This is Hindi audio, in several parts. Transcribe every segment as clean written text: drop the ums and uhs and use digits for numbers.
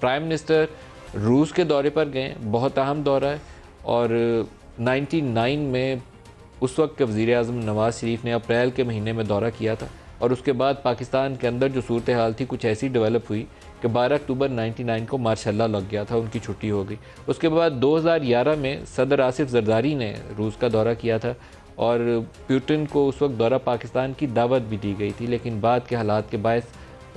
प्राइम मिनिस्टर रूस के दौरे पर गए, बहुत अहम दौरा है। और 99 में उस वक्त के वज़ीर आज़म नवाज़ शरीफ ने अप्रैल के महीने में दौरा किया था, और उसके बाद पाकिस्तान के अंदर जो सूरत हाल थी कुछ ऐसी डेवलप हुई कि 12 अक्टूबर 99 को मार्शल लग गया था, उनकी छुट्टी हो गई। उसके बाद 2011 में सदर आसिफ जरदारी ने रूस का दौरा किया था, और पुतिन को उस वक्त दौरा पाकिस्तान की दावत भी दी गई थी, लेकिन बाद के हालात के बायस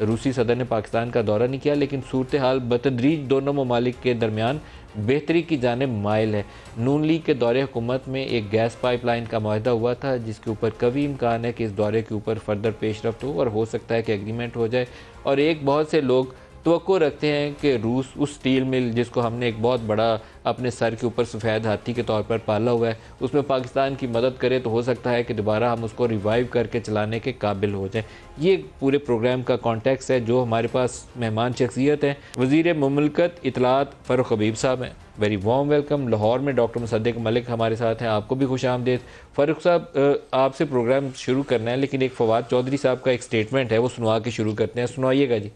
रूसी सदर ने पाकिस्तान का दौरा नहीं किया। लेकिन सूरत हाल बतदरीज दोनों ममालिक के दरमियान बेहतरी की जानिब माइल है। नून लीग के दौरे हुकूमत में एक गैस पाइपलाइन का मुआहदा हुआ था, जिसके ऊपर कभी इम्कान है कि इस दौरे के ऊपर फर्दर पेशरफ्त हो, और हो सकता है कि एग्रीमेंट हो जाए। और एक बहुत से लोग तवक्को रखते हैं कि रूस उस स्टील मिल जिसको हमने एक बहुत बड़ा अपने सर के ऊपर सफ़ेद हाथी के तौर पर पाला हुआ है, उसमें पाकिस्तान की मदद करे तो हो सकता है कि दोबारा हम उसको रिवाइव करके चलाने के काबिल हो जाए। ये पूरे प्रोग्राम का कॉन्टेक्स्ट है। जो हमारे पास मेहमान शख्सियत हैं, वज़ीर मुमलिकत इत्तलात फ़ारूक हबीब साहब हैं, वेरी वार्म वेलकम। लाहौर में डॉक्टर मुसद्दिक मलिक हमारे साथ हैं, आपको भी खुश आमदीद। फ़ारूक साहब, आपसे प्रोग्राम शुरू करना है, लेकिन एक फवाद चौधरी साहब का एक स्टेटमेंट है, वो सुनवा के शुरू करते हैं। सुनाइएगा जी।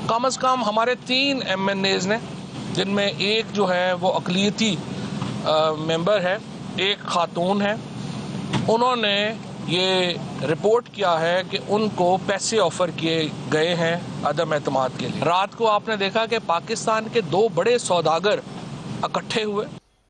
कम अज़ कम हमारे 3 MNAs ने, जिनमें एक जो है वो अक़लियती मेंबर है, एक खातून है, उन्होंने ये रिपोर्ट किया है कि उनको पैसे ऑफ़र किए गए हैं अदम एतमाद के लिए। रात को आपने देखा कि पाकिस्तान के 2 बड़े सौदागर इकट्ठे हुए